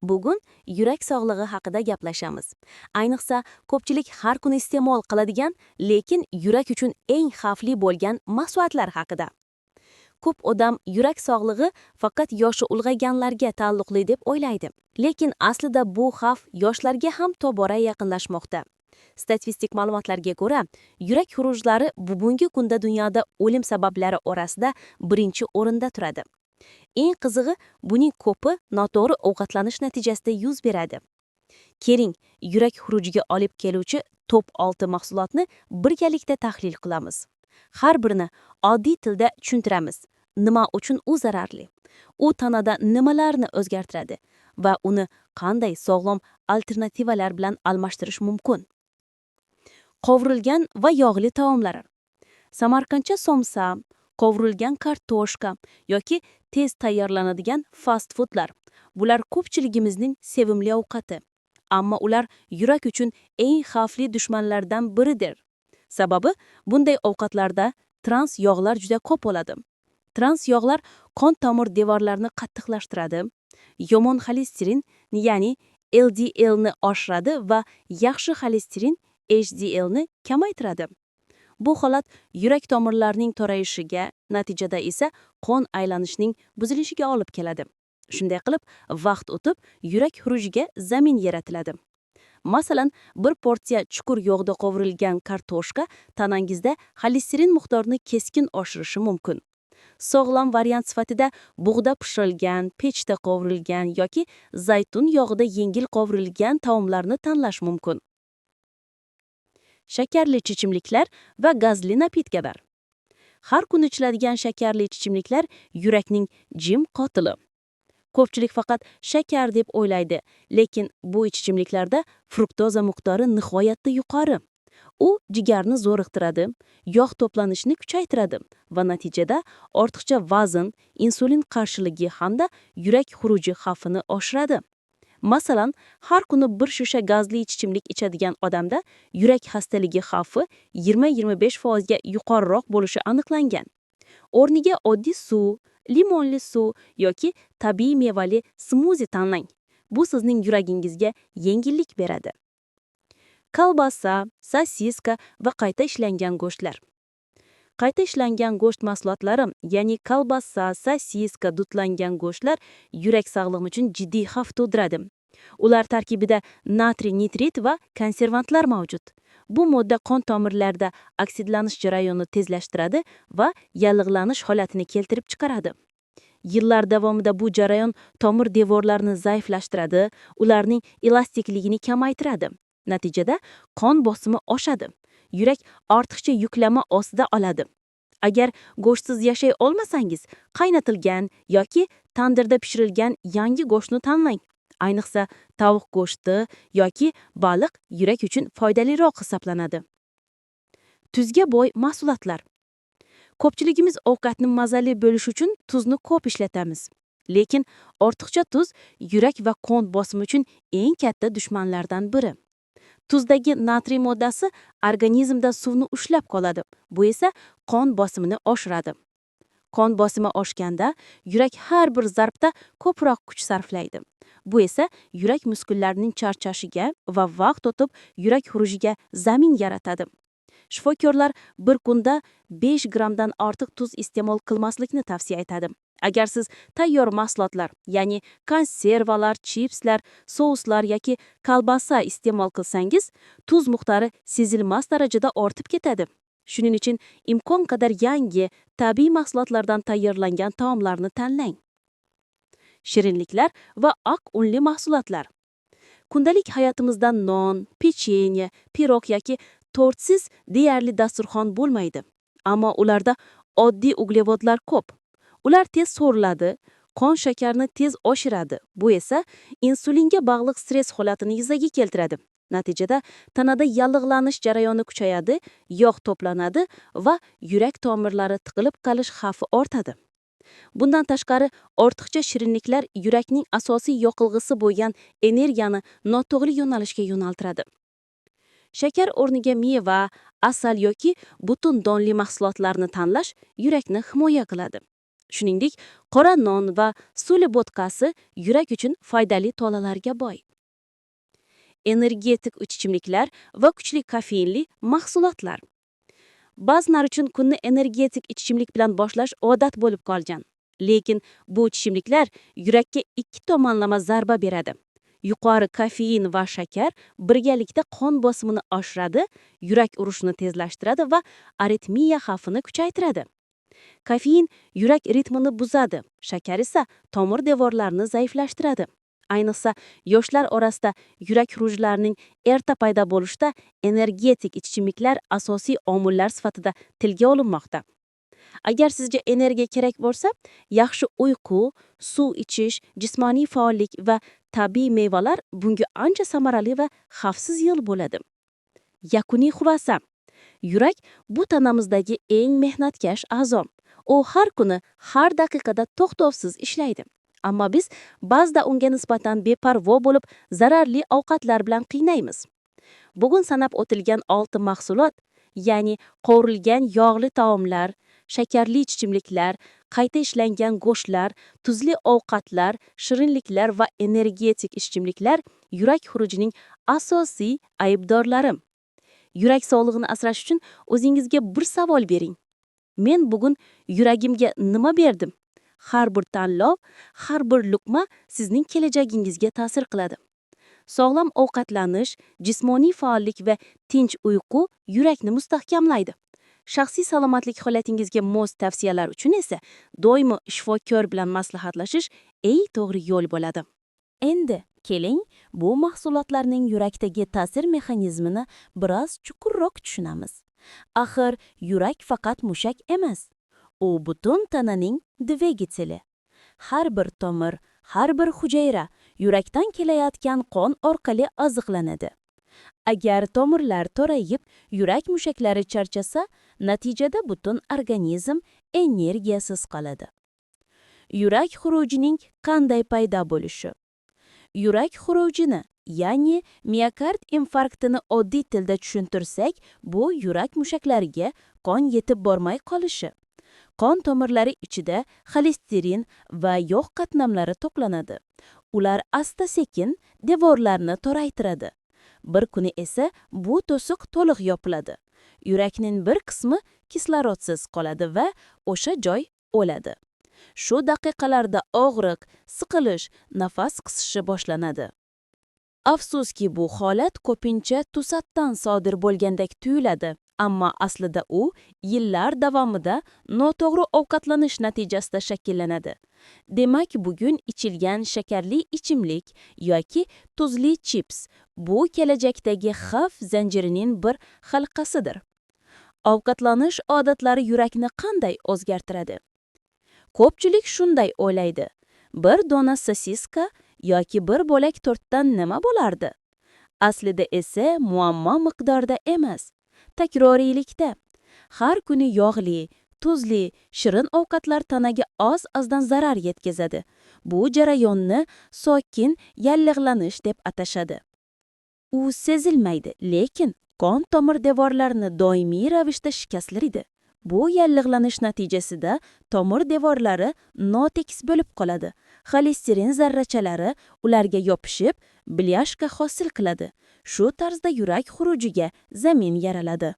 Bugun yurak sog'lig'i haqida gaplashamiz. Ayniqsa, ko'pchilik har kuni iste'mol qiladigan, lekin yurak uchun eng xavfli bo'lgan mahsulotlar haqida. Ko'p odam yurak sog'lig'i faqat yoshi ulg'ayganlarga taalluqli deb o'ylaydi. Lekin aslida bu xavf yoshlarga ham tobora yaqinlashmoqda. Statistik ma'lumotlarga ko'ra, yurak xurujlari bugungi kunda dunyoda o'lim sabablari orasida birinchi o'rinda turadi. Eng qizig'i, buning ko'pi noto'g'ri ovqatlanish natijasida yuz beradi. Keling, yurak xurujiga olib keluvchi top 6 mahsulotni birgalikda tahlil qilamiz. Har birini oddiy tilda tushuntiramiz. Nima uchun u zararli? U tanada nimalarni o'zgartiradi va uni qanday sog'lom alternativalar bilan almashtirish mumkin? Qovurilgan va yog'li taomlar. Samarqandcha somsa, qovurilgan kartoshka yoki tez tayyorlanadigan fast foodlar. Bular ko'pchiligimizning sevimli ovqati. Ammo ular yurak uchun eng xavfli dushmanlardan biridir. Sababi, bunday ovqatlarda trans yog'lar juda ko'p bo'ladi. Trans yog'lar qon tomir devorlarini qattiqlashtiradi, yomon xolesterin, ya'ni LDL ni oshiradi va yaxshi xolesterin HDL ni kamaytiradi. Bu holat yurak tomirlarining torayishiga, natijada esa qon aylanishining buzilishiga olib keladi. Shunday qilib, vaqt o'tib, yurak xurujiga zamin yaratiladi. Masalan, bir porsiya chuqur yog'da qovurilgan kartoshka tanangizda xolesterin miqdorini keskin oshirishi mumkin. Sog'lom variant sifatida bug'da pishirilgan, pechda qovurilgan yoki zaytun yog'ida yengil qovurilgan taomlarni tanlash mumkin. Shakarli ichimliklar va gazli napitkalar. Har kuni ichiladigan shakarli ichimliklar yurakning jim qotili. Ko'pchilik faqat shakar deb o'ylaydi, lekin bu ichimliklarda fruktoza miqdori nihoyatda yuqori. U jigarni zo'riqtiradi, yog' to'planishini kuchaytiradi va natijada ortiqcha vazn, insulin qarshiligi hamda yurak xuruji xavfini oshiradi. Masalan, har kuni bir shisha gazli ichimlik ichadigan odamda yurak xastaligi xavfi 20-25% ga yuqoriroq bo'lishi aniqlangan. O'rniga oddiy suv, limonli suv yoki tabiiy mevali smuzi tanlang. Bu sizning yuragingizga yengillik beradi. Kolbasa, sosiska va qayta ishlangan go'shtlar. Qayta ishlangan go'sht mahsulotlari, ya'ni kolbasa, sosiska, dudlangan go'shtlar yurak sog'lig'i uchun jiddiy xavf tug'diradi. Ular tarkibida natriy nitrit va konservantlar mavjud. Bu modda qon tomirlarida oksidlanish jarayonini tezlashtiradi va yallig'lanish holatini keltirib chiqaradi. Yillar davomida bu jarayon tomir devorlarini zaiflashtiradi, ularning elastikligini kamaytiradi. Natijada qon bosimi oshadi. Yurak ortiqcha yuklama ostida oladi. Agar go'shtsiz yashay olmasangiz, qaynatilgan yoki tandirda pishirilgan yangi go'shtni tanlang. Ayniqsa, tovuq go'shti yoki baliq yurak uchun foydaliroq hisoblanadi. Tuzga boy mahsulotlar. Ko'pchiligimiz ovqatni mazali bo'lish uchun tuzni ko'p ishlatamiz. Lekin ortiqcha tuz yurak va qon bosimi uchun eng katta dushmanlardan biri. Tuzdagi natriy moddasi organizmda suvni ushlab qoladi. Bu esa qon bosimini oshiradi. Qon bosimi oshganda yurak har bir zarbda ko'proq kuch sarflaydi. Bu esa yurak muskullarining charchashiga va vaqt o'tib yurak xurujiga zamin yaratadi. Shifokorlar bir kunda 5 grammdan ortiq tuz iste'mol qilmaslikni tavsiya etadi. Agar siz tayyor mahsulotlar, ya'ni konservalar, chipslar, souslar yoki kolbasa iste'mol qilsangiz, tuz miqdori sezilmas darajada ortib ketadi. Shuning uchun imkon qadar yangi, tabiiy mahsulotlardan tayyorlangan taomlarni tanlang. Shirinliklar va oq unli mahsulotlar. Kundalik hayotimizda non, pechenye, pirog yoki tortsiz deyarli dasturxon bo'lmaydi. Ammo ularda oddiy uglevodlar ko'p. Ular tez so'riladi, qon shakarni tez oshiradi. Bu esa insulinga bog'liq stress holatini yuzaga keltiradi. Natijada tanada yallig'lanish jarayoni kuchayadi, yog' to'planadi va yurak tomirlari tiqilib qolish xavfi ortadi. Bundan tashqari, ortiqcha shirinliklar yurakning asosiy yoqilg'isi bo'lgan energiyani noto'g'ri yo'nalishga yo'naltiradi. Shakar o'rniga meva, asal yoki butun donli mahsulotlarni tanlash yurakni himoya qiladi. Shuningdek, qora non va suli bo'tqasi yurak uchun foydali tolalarga boy. Energetik ichimliklar va kuchli kofeinli mahsulotlar. Ba'zilar uchun kunni energetik ichimlik bilan boshlash odat bo'lib qolgan. Lekin bu ichimliklar yurakka ikki tomonlama zarba beradi. Yuqori kofein va shakar birgalikda qon bosimini oshiradi, yurak urishini tezlashtiradi va aritmiya xavfini kuchaytiradi. Kofein yurak ritmini buzadi, shakar esa tomir devorlarini zaiflashtiradi. Ayniqsa, yoshlar orasida yurak xurujlarining erta paydo bo'lishida energetik ichimliklar asosiy omillar sifatida tilga olinmoqda. Agar sizga energiya kerak bo'lsa, yaxshi uyqu, suv ichish, jismoniy faollik va tabiiy mevalar bunga ancha samarali va xavfsiz yo'l bo'ladi. Yakuniy xulosa. Yurak bu tanamizdagi eng mehnatkash a'zo. U har kuni, har daqiqada to'xtovsiz ishlaydi. Ammo biz ba'zida unga nisbatan beparvo bo'lib, zararli ovqatlar bilan qiynaymiz. Bugun sanab o'tilgan 6 mahsulot, ya'ni qovurilgan yog'li taomlar, shakarli ichimliklar, qayta ishlangan go'shtlar, tuzli ovqatlar, shirinliklar va energetik ichimliklar yurak xurujining asosiy aybdorlari. Yurak sog'lig'ini asrash uchun o'zingizga bir savol bering. Men bugun yuragimga nima berdim? Har bir tanlov, har bir luqma sizning kelajagingizga ta'sir qiladi. Sog'lom ovqatlanish, jismoniy faollik va tinch uyqu yurakni mustahkamlaydi. Shaxsiy salomatlik holatingizga mos tavsiyalar uchun esa doimo shifokor bilan maslahatlashish eng to'g'ri yo'l bo'ladi. Endi keling, bu mahsulotlarning yurakdagi ta'sir mexanizmini biroz chuqurroq tushunamiz. Axir yurak faqat mushak emas. U butun tananing dvigateli. Har bir tomir, har bir hujayra yurakdan kelayotgan qon orqali oziqlanadi. Agar tomirlar torayib, yurak mushaklari charchasa, natijada butun organizm energiyasiz qoladi. Yurak xurujining qanday paydo bo'lishi? Yurak xurujini, ya'ni miokard infarktini oddiy tilda tushuntirsak, bu yurak mushaklariga qon yetib bormay qolishi. Qon tomirlari ichida xolesterin va yog' qatlamlari to'planadi. Ular asta-sekin devorlarni toraytiradi. Bir kuni esa bu to'siq to'liq yopiladi. Yurakning bir qismi kislorodsiz qoladi va o'sha joy o'ladi. Shu daqiqalarda og'riq, siqilish, nafas qisishi boshlanadi. Afsuski, bu holat ko'pincha to'satdan sodir bo'lgandek tuyuladi, ammo aslida u yillar davomida noto'g'ri ovqatlanish natijasida shakllanadi. Demak, bugun ichilgan shakarli ichimlik yoki tuzli chips bu kelajakdagi xavf zanjirining bir halqasidir. Ovqatlanish odatlari yurakni qanday o'zgartiradi? Ko'pchilik shunday o'ylaydi. Bir dona sosiska yoki bir bo'lak tortdan nima bo'lardi? Aslida esa muammo miqdorda emas, takroriylikda. Har kuni yog'li, tuzli, shirin ovqatlar tanaga oz-ozdan zarar yetkazadi. Bu jarayonni sokin yallig'lanish deb atashadi. U sezilmaydi, lekin qon tomir devorlarini doimiy ravishda shikastlaydi. Bu yallig'lanish natijasida tomir devorlari notekis bo'lib qoladi. Xolesterin zarrachalari ularga yopishib, blyashka hosil qiladi. Shu tarzda yurak xurujiga zamin yaraladi.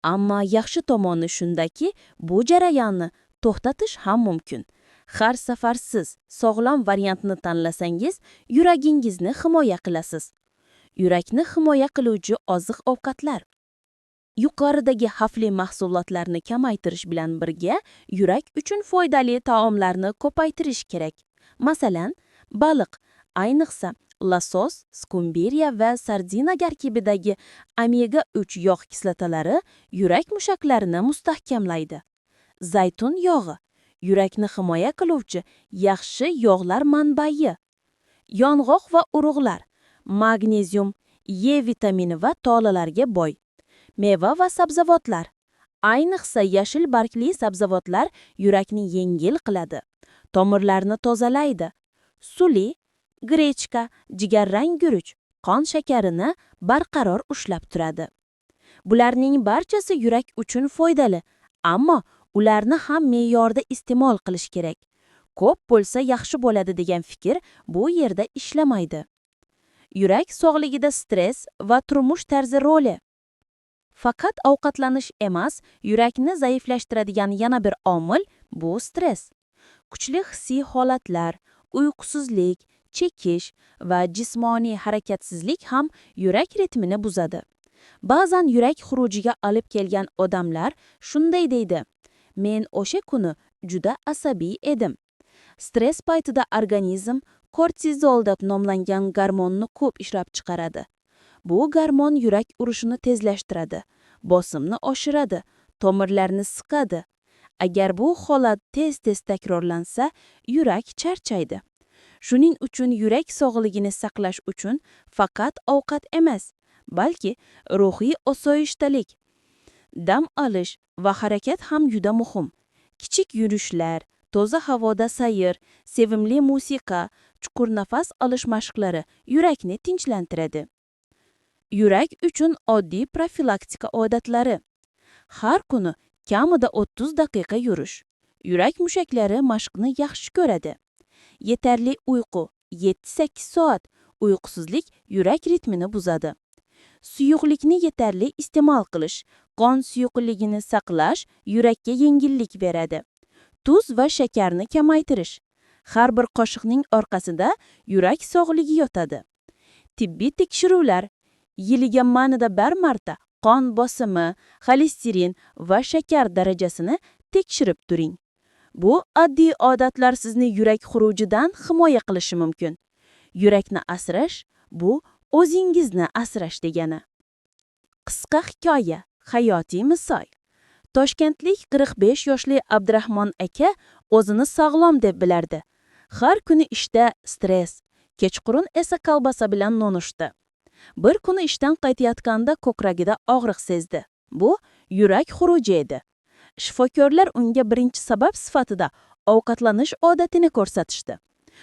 Ammo yaxshi tomoni shundaki, bu jarayonni to'xtatish ham mumkin. Har safar siz sog'lom variantni tanlasangiz, yuragingizni himoya qilasiz. Yurakni himoya qiluvchi oziq-ovqatlar. Yuqoridagi xavfli mahsulotlarni kamaytirish bilan birga, yurak uchun foydali taomlarni ko'paytirish kerak. Masalan, baliq, ayniqsa losos, skumberiya va sardina tarkibidagi omega 3 yog' kislotalari yurak mushaklarini mustahkamlaydi. Zaytun yog'i yurakni himoya qiluvchi yaxshi yog'lar manbai. Yong'oq va urug'lar magnezium, E vitamini va tolalarga boy. Meva va sabzavotlar, ayniqsa yashil bargli sabzavotlar yurakni yengil qiladi, tomirlarni tozalaydi. Suli, grechka, jigarrang guruch qon shakarini barqaror ushlab turadi. Bularning barchasi yurak uchun foydali, ammo Ularni ham me'yorda iste'mol qilish kerak. Ko'p bo'lsa yaxshi bo'ladi degan fikr bu yerda ishlamaydi. Yurak sog'ligida stress va turmush tarzi roli. Faqat ovqatlanish emas, yurakni zaiflashtiradigan yana bir omil bu stress. Kuchli hissiy holatlar, uyqusizlik, chekish va jismoniy harakatsizlik ham yurak ritmini buzadi. Ba'zan yurak xurujiga olib kelgan odamlar shunday deydi: "Men o'sha kuni juda asabiy edim." Stress paytida organizm kortizol deb nomlangan gormonni ko'p ishlab chiqaradi. Bu gormon yurak urishini tezlashtiradi, bosimni oshiradi, tomirlarni siqadi. Agar bu holat tez-tez takrorlansa, yurak charchaydi. Shuning uchun yurak sog'ligini saqlash uchun faqat ovqat emas, balki ruhiy osoyishtalik, dam olish va harakat ham juda muhim. Kichik yurishlar, toza havoda sayr, sevimli musiqa, chuqur nafas olish mashqlari yurakni tinchlantiradi. Yurak uchun oddiy profilaktika odatlari. Har kuni kamida 30 daqiqa yurish. Yurak mushaklari mashqni yaxshi ko'radi. Yetarli uyqu, 7-8 soat. Uyqusizlik yurak ritmini buzadi. Suyuqlikni yetarli iste'mol qilish, qon suyuqligini saqlash yurakka yengillik beradi. Tuz va shakarni kamaytirish. Har bir qoshiqning orqasida yurak sog'ligi yotadi. Tibbiy tekshiruvlar. Yiliga manida bir marta qon bosimi, xolesterin va shakar darajasini tekshirib turing. Bu oddiy odatlar sizni yurak xurujidan himoya qilishi mumkin. Yurakni asrash bu o'zingizni asrash degani. Qisqa hikoya, hayotiy misol. Toshkentlik 45 yoshli Abdurahmon aka o'zini sog'lom deb bilardi. Har kuni ishda stress, kechqurun esa kolbasa bilan nonushta. Bir kuni ishdan qaytayotganda ko'kragida og'riq sezdi. Bu yurak xuruji edi. Shifokorlar unga birinchi sabab sifatida ovqatlanish odatini ko'rsatishdi.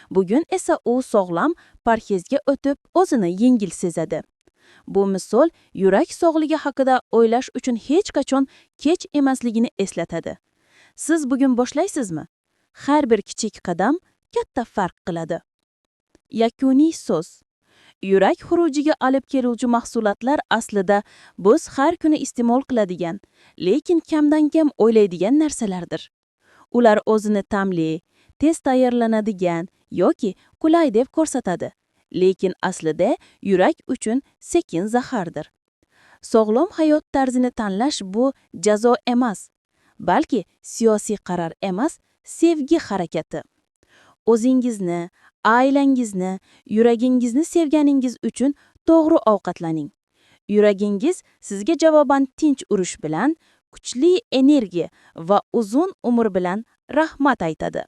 Bugun esa u sog'lom parhezga o'tib, o'zini yengil sezadi. Bu misol yurak sog'ligi haqida o'ylash uchun hech qachon kech emasligini eslatadi. Siz bugun boshlaysizmi? Har bir kichik qadam katta farq qiladi. Yakuniy so'z. Yurak xurujiga olib keluvchi mahsulotlar aslida biz har kuni iste'mol qiladigan, lekin kamdan-kam o'ylaydigan narsalardir. Ular o'zini ta'mli, tez tayyorlanadigan yoki qulay deb ko'rsatadi, lekin aslida yurak uchun sekin zahardir. Sog'lom hayot tarzini tanlash bu jazo emas, balki siyosiy qaror emas, sevgi harakati. O'zingizni, ailangizni, yuragingizni sevganingiz uchun to'g'ri ovqatlaning. Yuragingiz sizga javoban tinch urish bilan, kuchli energiya va uzun umr bilan rahmat aytadi.